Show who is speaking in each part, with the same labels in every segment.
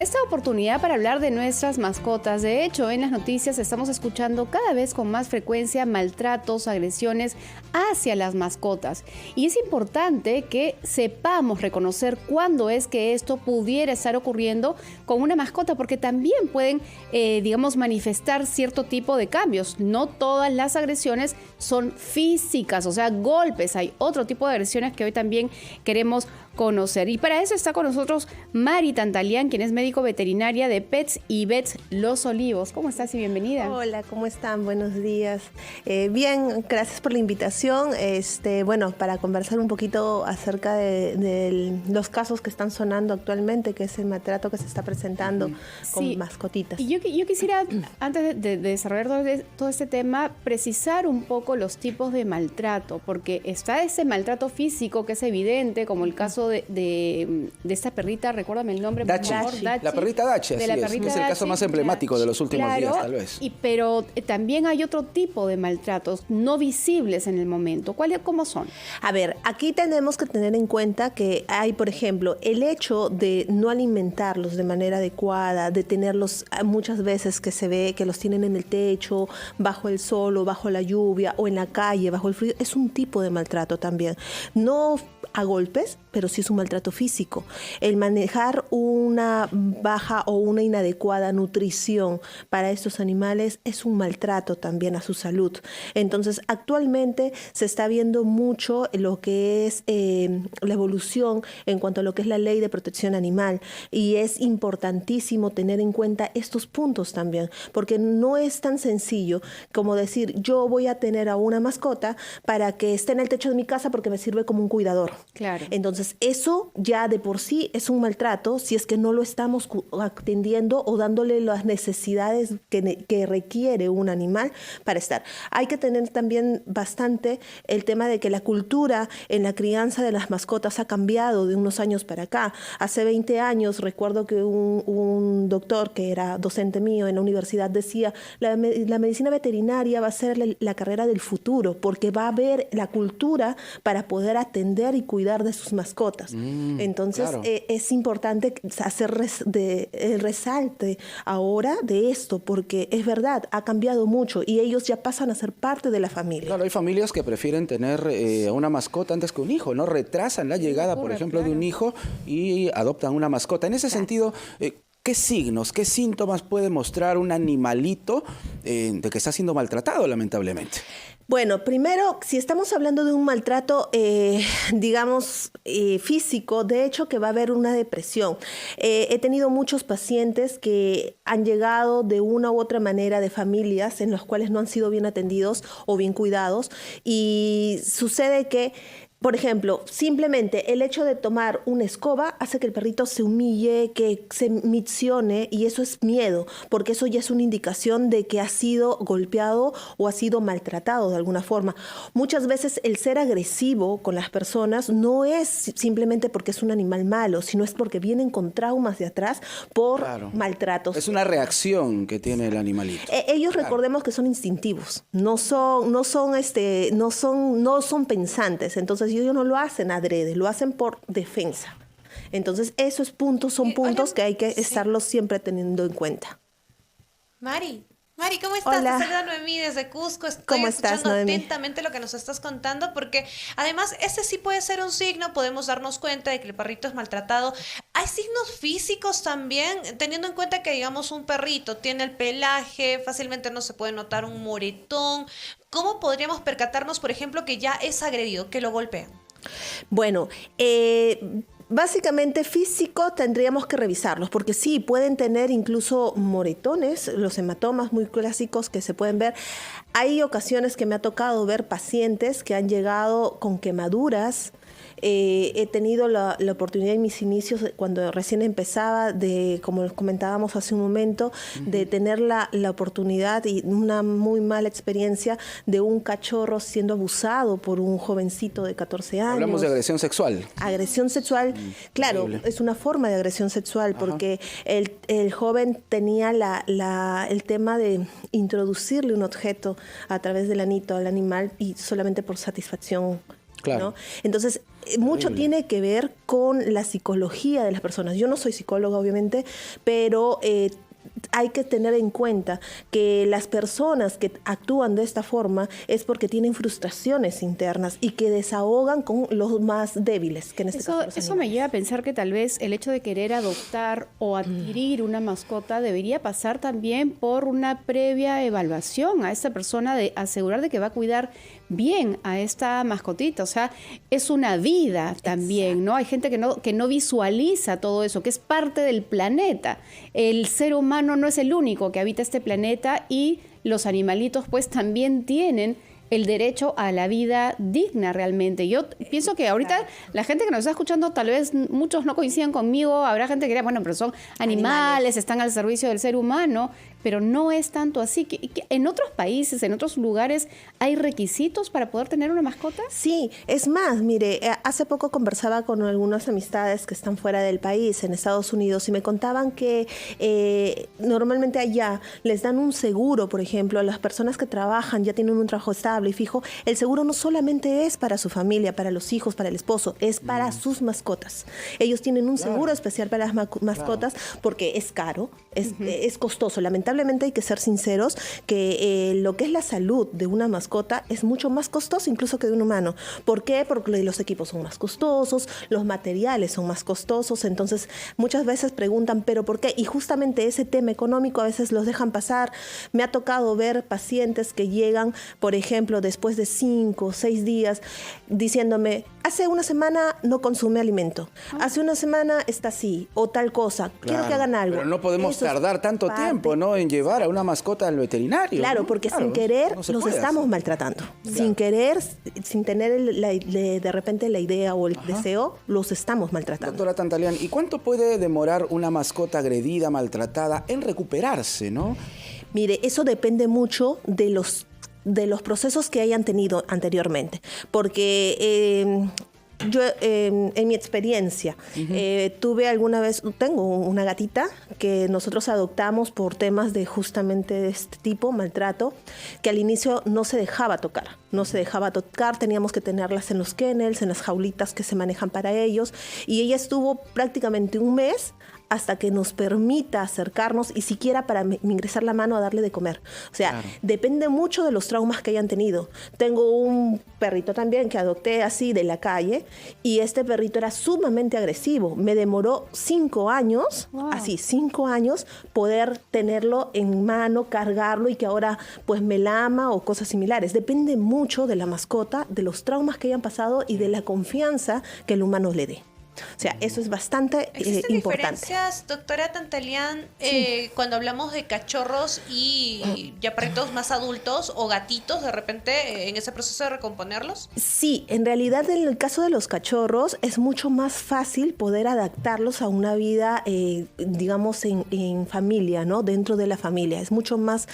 Speaker 1: Esta oportunidad para hablar de nuestras mascotas. De hecho, en las noticias estamos escuchando cada vez con más frecuencia maltratos, agresiones hacia las mascotas. Y es importante que sepamos reconocer cuándo es que esto pudiera estar ocurriendo con una mascota, porque también pueden, manifestar cierto tipo de cambios. No todas las agresiones son físicas, o sea, golpes. Hay otro tipo de agresiones que hoy también queremos conocer. Y para eso está con nosotros Mari Tantalián, quien es médico veterinaria de Pets y Vets Los Olivos. ¿Cómo estás y bienvenida?
Speaker 2: Hola, ¿cómo están? Buenos días. Bien, gracias por la invitación. Para conversar un poquito acerca de los casos que están sonando actualmente, que es el maltrato que se está presentando con mascotitas.
Speaker 1: Y yo quisiera, antes de desarrollar todo este tema, precisar un poco los tipos de maltrato, porque está ese maltrato físico que es evidente, como el caso de esta perrita, recuérdame el nombre,
Speaker 3: Dachi.
Speaker 1: por favor, Dachi.
Speaker 3: La perrita Dachi, así
Speaker 1: de la
Speaker 3: es.
Speaker 1: perrita
Speaker 3: Es el caso
Speaker 1: Dachi,
Speaker 3: más emblemático de los últimos días, tal vez.
Speaker 1: Pero también hay otro tipo de maltratos no visibles en el momento. ¿Cómo son?
Speaker 2: A ver, aquí tenemos que tener en cuenta que hay, por ejemplo, el hecho de no alimentarlos de manera adecuada, de tenerlos muchas veces que se ve que los tienen en el techo, bajo el sol o bajo la lluvia o en la calle, bajo el frío, es un tipo de maltrato también. No a golpes, pero sí es un maltrato físico. El manejar una baja o una inadecuada nutrición para estos animales es un maltrato también a su salud. Entonces, actualmente se está viendo mucho lo que es la evolución en cuanto a lo que es la ley de protección animal, y es importantísimo tener en cuenta estos puntos también, porque no es tan sencillo como decir yo voy a tener a una mascota para que esté en el techo de mi casa porque me sirve como un cuidador.
Speaker 1: Claro.
Speaker 2: Entonces, eso ya de por sí es un maltrato si es que no lo estamos atendiendo o dándole las necesidades que requiere un animal para estar. Hay que tener también bastante el tema de que la cultura en la crianza de las mascotas ha cambiado de unos años para acá. Hace 20 años recuerdo que un doctor que era docente mío en la universidad decía la medicina veterinaria va a ser la carrera del futuro, porque va a haber la cultura para poder atender y cuidar de sus mascotas. Entonces, claro, es importante hacer el resalte ahora de esto, porque es verdad, ha cambiado mucho y ellos ya pasan a ser parte de la familia.
Speaker 3: Claro, hay familias que prefieren tener una mascota antes que un hijo, ¿no? Retrasan la llegada, por ejemplo, de un hijo y adoptan una mascota. En ese sentido, ¿qué signos, qué síntomas puede mostrar un animalito de que está siendo maltratado, lamentablemente?
Speaker 2: Bueno, primero, si estamos hablando de un maltrato, físico, de hecho que va a haber una depresión. He tenido muchos pacientes que han llegado de una u otra manera de familias en las cuales no han sido bien atendidos o bien cuidados, y sucede que, por ejemplo, simplemente el hecho de tomar una escoba hace que el perrito se humille, que se miccione, y eso es miedo, porque eso ya es una indicación de que ha sido golpeado o ha sido maltratado de alguna forma. Muchas veces el ser agresivo con las personas no es simplemente porque es un animal malo, sino es porque vienen con traumas de atrás por maltratos.
Speaker 3: Es una reacción que tiene el animalito.
Speaker 2: Ellos recordemos que son instintivos, no son pensantes, entonces ellos no lo hacen adrede, lo hacen por defensa. Entonces, esos puntos son puntos que hay que estarlos siempre teniendo en cuenta.
Speaker 4: Mari, ¿cómo estás?
Speaker 2: Hola.
Speaker 4: Te saluda Noemí desde Cusco.
Speaker 2: ¿Cómo
Speaker 4: Estoy escuchando
Speaker 2: Noemí?
Speaker 4: atentamente lo que nos estás contando, porque además ese sí puede ser un signo, podemos darnos cuenta de que el perrito es maltratado. Hay signos físicos también, teniendo en cuenta que, digamos, un perrito tiene el pelaje, fácilmente no se puede notar un moretón. ¿Cómo podríamos percatarnos, por ejemplo, que ya es agredido, que lo golpean?
Speaker 2: Bueno, básicamente físico tendríamos que revisarlos, porque sí, pueden tener incluso moretones, los hematomas muy clásicos que se pueden ver. Hay ocasiones que me ha tocado ver pacientes que han llegado con quemaduras. He tenido la oportunidad en mis inicios, cuando recién empezaba, como comentábamos hace un momento, de tener la oportunidad y una muy mala experiencia de un cachorro siendo abusado por un jovencito de 14 años.
Speaker 3: Hablamos de agresión sexual.
Speaker 2: Agresión sexual, claro,
Speaker 3: terrible.
Speaker 2: Es una forma de agresión sexual, porque el joven tenía el tema de introducirle un objeto a través del anito al animal, y solamente por satisfacción
Speaker 3: Claro.
Speaker 2: ¿no? Entonces, mucho tiene que ver con la psicología de las personas. Yo no soy psicóloga, obviamente, pero hay que tener en cuenta que las personas que actúan de esta forma es porque tienen frustraciones internas y que desahogan con los más débiles, que en este caso los
Speaker 1: Eso me lleva a pensar que tal vez el hecho de querer adoptar o adquirir una mascota debería pasar también por una previa evaluación a esta persona, de asegurar de que va a cuidar bien a esta mascotita. O sea, es una vida también, ¿no? Hay gente que no visualiza todo eso, que es parte del planeta. El ser humano no es el único que habita este planeta, y los animalitos pues también tienen el derecho a la vida digna realmente. Yo pienso que ahorita la gente que nos está escuchando, tal vez muchos no coincidan conmigo, habrá gente que dirá, bueno, pero son animales, están al servicio del ser humano, pero no es tanto así. Que en otros países, en otros lugares, ¿hay requisitos para poder tener una mascota?
Speaker 2: Sí, es más, mire, hace poco conversaba con algunas amistades que están fuera del país, en Estados Unidos, y me contaban que normalmente allá les dan un seguro, por ejemplo, a las personas que trabajan, ya tienen un trabajo estable y fijo. El seguro no solamente es para su familia, para los hijos, para el esposo, es para sus mascotas. Ellos tienen un seguro especial para las mascotas porque es caro, es costoso. Lamentablemente hay que ser sinceros que lo que es la salud de una mascota es mucho más costoso incluso que de un humano. ¿Por qué? Porque los equipos son más costosos, los materiales son más costosos. Entonces muchas veces preguntan, ¿pero por qué? Y justamente ese tema económico a veces los dejan pasar. Me ha tocado ver pacientes que llegan, por ejemplo, después de 5 o 6 días, diciéndome, hace una semana no consume alimento, hace una semana está así, o tal cosa, quiero que hagan algo.
Speaker 3: Pero no podemos tardar tanto tiempo, ¿no?, en llevar a una mascota al veterinario.
Speaker 2: Claro,
Speaker 3: ¿no?
Speaker 2: porque sin querer
Speaker 3: no
Speaker 2: los estamos maltratando. Claro. Sin querer, sin tener de repente la idea o el deseo, los estamos maltratando.
Speaker 3: Doctora Tantalián, ¿y cuánto puede demorar una mascota agredida, maltratada, en recuperarse, no?
Speaker 2: Mire, eso depende mucho de los procesos que hayan tenido anteriormente, porque yo en mi experiencia tuve alguna vez, tengo una gatita que nosotros adoptamos por temas de justamente de este tipo, maltrato, que al inicio no se dejaba tocar, teníamos que tenerlas en los kennels, en las jaulitas que se manejan para ellos, y ella estuvo prácticamente un mes hasta que nos permita acercarnos y siquiera para ingresar la mano a darle de comer. O sea, depende mucho de los traumas que hayan tenido. Tengo un perrito también que adopté así de la calle, y este perrito era sumamente agresivo. Me demoró 5 años, así 5 años, poder tenerlo en mano, cargarlo, y que ahora pues me lama o cosas similares. Depende mucho de la mascota, de los traumas que hayan pasado y de la confianza que el humano le dé. O sea, eso es bastante
Speaker 4: ¿Existen
Speaker 2: importante.
Speaker 4: diferencias, doctora Tantalián, cuando hablamos de cachorros y ya perritos más adultos o gatitos, de repente, en ese proceso de recomponerlos?
Speaker 2: Sí, en realidad en el caso de los cachorros es mucho más fácil poder adaptarlos a una vida, digamos, en familia, ¿no? Dentro de la familia. Es mucho más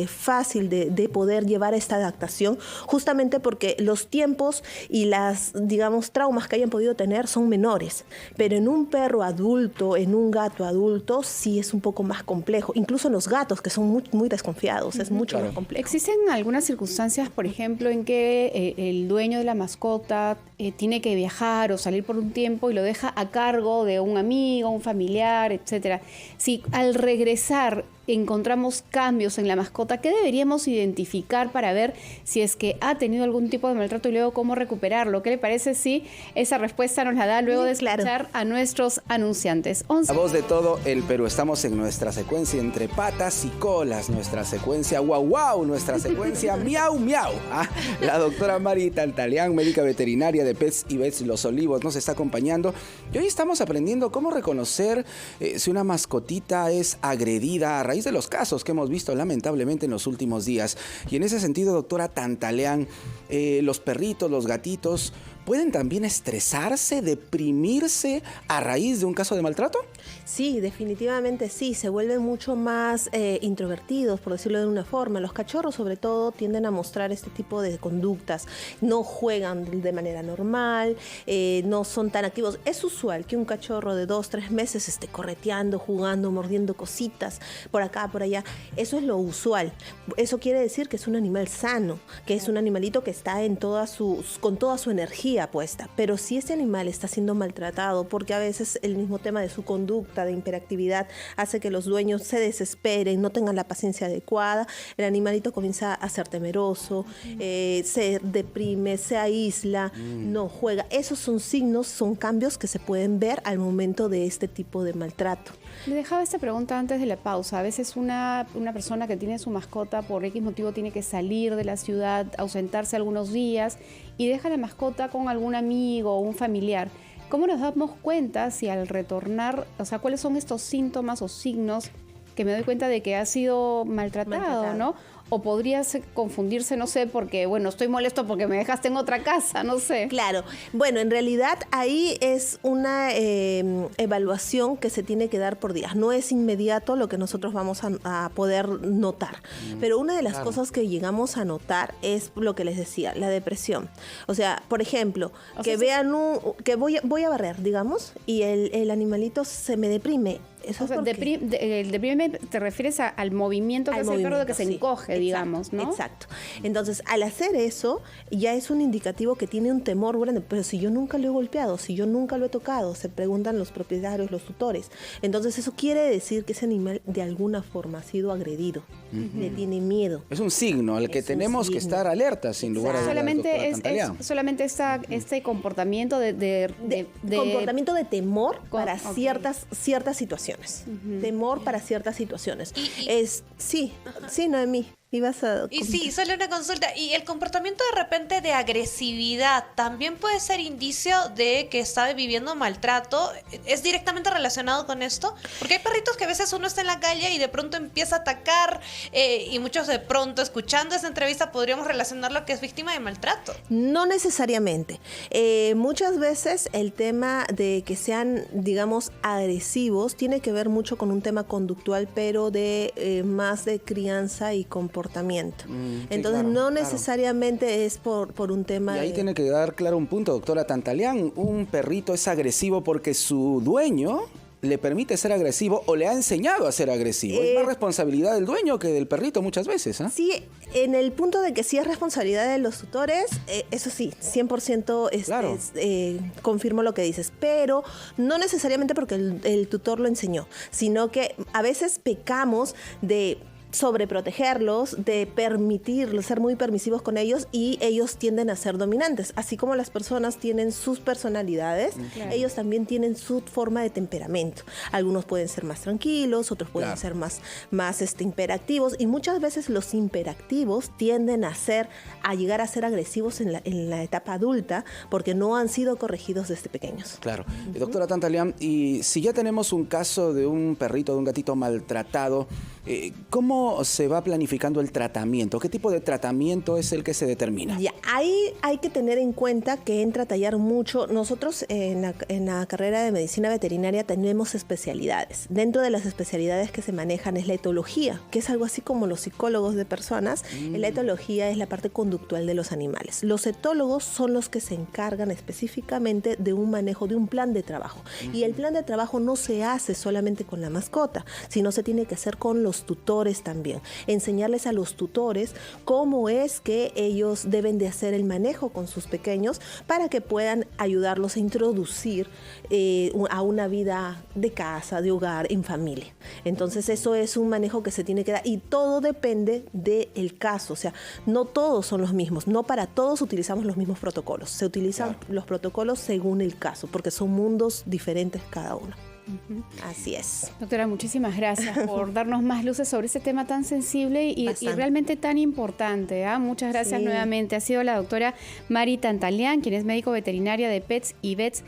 Speaker 2: fácil de poder llevar esta adaptación, justamente porque los tiempos y las, digamos, traumas que hayan podido tener son menores, pero en un perro adulto, en un gato adulto, sí es un poco más complejo. Incluso en los gatos, que son muy, muy desconfiados, es mucho más complejo.
Speaker 1: ¿Existen algunas circunstancias, por ejemplo, en que el dueño de la mascota tiene que viajar o salir por un tiempo y lo deja a cargo de un amigo, un familiar, etcétera? Si al regresar encontramos cambios en la mascota, ¿qué deberíamos identificar para ver si es que ha tenido algún tipo de maltrato y luego cómo recuperarlo? ¿Qué le parece si esa respuesta nos la da luego de escuchar a nuestros anunciantes?
Speaker 3: La voz de todo el Perú. Estamos en nuestra secuencia entre patas y colas, nuestra secuencia guau guau, nuestra secuencia miau miau. La doctora Mari Tantalián, médica veterinaria de Pets y Vets Los Olivos, nos está acompañando. Y hoy estamos aprendiendo cómo reconocer si una mascotita es agredida a raíz de los casos que hemos visto lamentablemente en los últimos días. Y en ese sentido, doctora Tantalián, los perritos, los gatitos, ¿pueden también estresarse, deprimirse a raíz de un caso de maltrato?
Speaker 2: Sí, definitivamente sí, se vuelven mucho más introvertidos, por decirlo de una forma. Los cachorros sobre todo tienden a mostrar este tipo de conductas, no juegan de manera normal, no son tan activos. Es usual que un cachorro de 2, 3 meses esté correteando, jugando, mordiendo cositas por acá, por allá. Eso es lo usual. Eso quiere decir que es un animal sano, que es un animalito que está con toda su energía puesta. Pero si ese animal está siendo maltratado, porque a veces el mismo tema de su conducta, de hiperactividad, hace que los dueños se desesperen, no tengan la paciencia adecuada, el animalito comienza a ser temeroso, se deprime, se aísla, no juega. Esos son signos, son cambios que se pueden ver al momento de este tipo de maltrato.
Speaker 1: Me dejaba esta pregunta antes de la pausa. A veces una persona que tiene su mascota por X motivo tiene que salir de la ciudad, ausentarse algunos días y deja la mascota con algún amigo o un familiar. ¿Cómo nos damos cuenta si al retornar, o sea, cuáles son estos síntomas o signos que me doy cuenta de que ha sido maltratado, ¿no? O podría confundirse, no sé, porque, bueno, estoy molesto porque me dejaste en otra casa, no sé.
Speaker 2: Claro. Bueno, en realidad ahí es una evaluación que se tiene que dar por días. No es inmediato lo que nosotros vamos a poder notar. Pero una de las cosas que llegamos a notar es lo que les decía, la depresión. O sea, por ejemplo, que vean que voy a barrer, digamos, y el animalito se me deprime. Eso
Speaker 1: o sea, el deprime te refieres al movimiento que hace el perro, de que se encoge,
Speaker 2: exacto,
Speaker 1: digamos, ¿no?
Speaker 2: Exacto. Entonces, al hacer eso, ya es un indicativo que tiene un temor grande. Pero si yo nunca lo he golpeado, si yo nunca lo he tocado, se preguntan los propietarios, los tutores. Entonces, eso quiere decir que ese animal de alguna forma ha sido agredido. Le tiene miedo.
Speaker 3: Es un signo al que tenemos que estar alerta, sin lugar a dudas.
Speaker 1: Solamente este comportamiento
Speaker 2: comportamiento de temor para ciertas situaciones. Temor para ciertas situaciones. Sí, Noemí.
Speaker 4: Y sí, solo una consulta. ¿Y el comportamiento de repente de agresividad también puede ser indicio de que está viviendo maltrato? ¿Es directamente relacionado con esto? Porque hay perritos que a veces uno está en la calle y de pronto empieza a atacar y muchos de pronto, escuchando esta entrevista, podríamos relacionarlo que es víctima de maltrato.
Speaker 2: No necesariamente. Muchas veces el tema de que sean, digamos, agresivos tiene que ver mucho con un tema conductual, pero de más de crianza y comportamiento. Entonces,
Speaker 3: claro,
Speaker 2: no necesariamente es por un tema.
Speaker 3: Y ahí tiene que dar claro un punto, doctora Tantalián. Un perrito es agresivo porque su dueño le permite ser agresivo o le ha enseñado a ser agresivo. Es más responsabilidad del dueño que del perrito muchas veces.
Speaker 2: Sí, en el punto de que sí es responsabilidad de los tutores, eso sí, 100%
Speaker 3: claro.
Speaker 2: Confirmo lo que dices, pero no necesariamente porque el tutor lo enseñó, sino que a veces pecamos de sobreprotegerlos, de permitirlos, ser muy permisivos con ellos, y ellos tienden a ser dominantes. Así como las personas tienen sus personalidades, ellos también tienen su forma de temperamento. Algunos pueden ser más tranquilos, otros pueden ser más hiperactivos, y muchas veces los hiperactivos tienden a llegar a ser agresivos en la etapa adulta porque no han sido corregidos desde pequeños.
Speaker 3: Claro. Doctora Tantalián, y si ya tenemos un caso de un perrito, de un gatito maltratado, ¿cómo se va planificando el tratamiento? ¿Qué tipo de tratamiento es el que se determina?
Speaker 2: Ya, ahí hay que tener en cuenta que entra a tallar mucho. Nosotros en la carrera de medicina veterinaria tenemos especialidades. Dentro de las especialidades que se manejan es la etología, que es algo así como los psicólogos de personas. La etología es la parte conductual de los animales. Los etólogos son los que se encargan específicamente de un manejo, de un plan de trabajo. Y el plan de trabajo no se hace solamente con la mascota, sino se tiene que hacer con los tutores también. Enseñarles a los tutores cómo es que ellos deben de hacer el manejo con sus pequeños para que puedan ayudarlos a introducir a una vida de casa, de hogar, en familia. Entonces eso es un manejo que se tiene que dar, y todo depende del caso. O sea, no todos son los mismos, no para todos utilizamos los mismos protocolos. Se utilizan los protocolos según el caso, porque son mundos diferentes cada uno. Así es.
Speaker 1: Doctora, muchísimas gracias por darnos más luces sobre este tema tan sensible y realmente tan importante. Muchas gracias nuevamente. Ha sido la doctora Mari Tantalián, quien es médico veterinaria de Pets y Vets